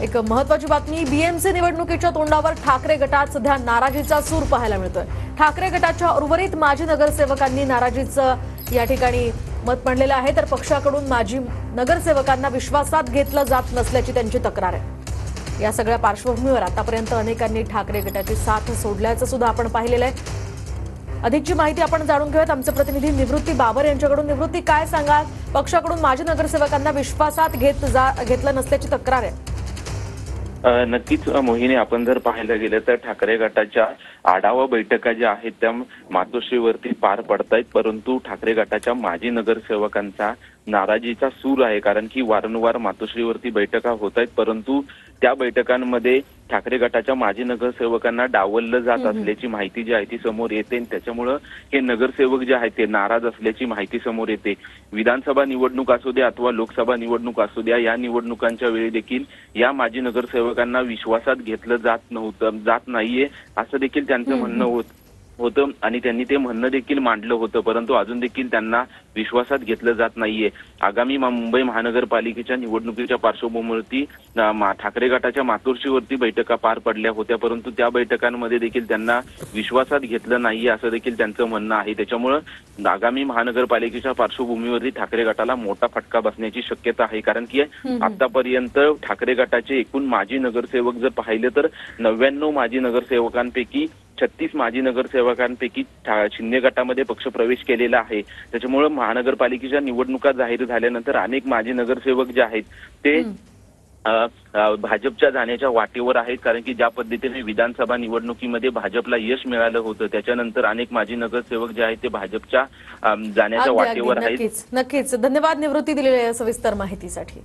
एक महत्त्वाची बातमी, बीएमसी निवडणुकीच्या तोंडावर ठाकरे गटात सध्या नाराजीचा सूर पाहायला मिळतोय। ठाकरे गटाच्या उर्वरित माजी नगरसेवकांनी नाराजीचं या ठिकाणी मत मांडलेलं आहे, तर पक्षाकडून माजी नगरसेवकांना विश्वासात घेतलं जात नसल्याची त्यांची तक्रार आहे। या सगळ्या पार्श्वभूमीवर आतापर्यंत अनेकांनी ठाकरे गटाची साथ सोडल्याचं सुद्धा आपण पाहिलेलं आहे। अधिकची माहिती आपण जाणून घेऊयात आमचे प्रतिनिधी निवृत्ती बाबर यांच्याकडून। निवृत्ती, काय सांगाल, पक्षाकडून माजी नगरसेवकांना विश्वासात घेतलं नसल्याची तक्रार आहे। नक्कीच मोहिनी, आपण जर पाहायला गेलं तर ठाकरे गटाच्या आढावा बैठका ज्या आहेत त्या मातोश्रीवरती पार पडतायत, परंतु ठाकरे गटाच्या माजी नगरसेवकांचा नाराजीचा सूर आहे। कारण की वारंवार मातोश्रीवरती बैठका होत आहेत, परंतु त्या बैठकांमध्ये ठाकरे गटाच्या माजी नगरसेवकांना डावललं जात असल्याची माहिती जी आहे ती समोर येते। त्याच्यामुळे हे नगरसेवक जे आहेत ते नाराज असल्याची माहिती समोर येते। विधानसभा निवडणूक असू द्या अथवा लोकसभा निवडणूक असू द्या, या निवडणुकांच्या वेळी देखील या माजी नगरसेवकांना विश्वासात घेतलं जात नाहीये असं देखील त्यांचं म्हणणं होतं आणि त्यांनी ते म्हणणं देखील मांडलं होतं, परंतु अजून देखील त्यांना विश्वासात घेतलं जात नाहीये। आगामी मुंबई महानगरपालिकेच्या निवडणुकीच्या पार्श्वभूमीवरती ठाकरे गटाच्या मातोश्रीवरती बैठका पार पडल्या होत्या, परंतु त्या बैठकांमध्ये देखील त्यांना विश्वासात घेतलं नाहीये असं देखील त्यांचं म्हणणं आहे। त्याच्यामुळे आगामी महानगरपालिकेच्या पार्श्वभूमीवरती ठाकरे गटाला मोठा फटका बसण्याची शक्यता आहे। कारण की आतापर्यंत ठाकरे गटाचे एकूण माजी नगरसेवक जर पाहिले तर 99 माजी नगरसेवकांपैकी 36 माजी नगरसेवकांपैकी शिंदे गटामध्ये पक्ष प्रवेश केलेला आहे। त्याच्यामुळे महानगरपालिकेच्या निवडणुका जाहीर झाल्यानंतर अनेक माजी नगरसेवक जे आहेत ते भाजपच्या जाण्याच्या वाटेवर आहेत। कारण की ज्या पद्धतीने विधानसभा निवडणुकीमध्ये भाजपला यश मिळालं होतं, त्याच्यानंतर अनेक माजी नगरसेवक जे आहेत ते भाजपच्या जाण्याच्या वाटेवर आहेत। नक्कीच धन्यवाद निवृत्ती दिलेल्या सविस्तर माहितीसाठी।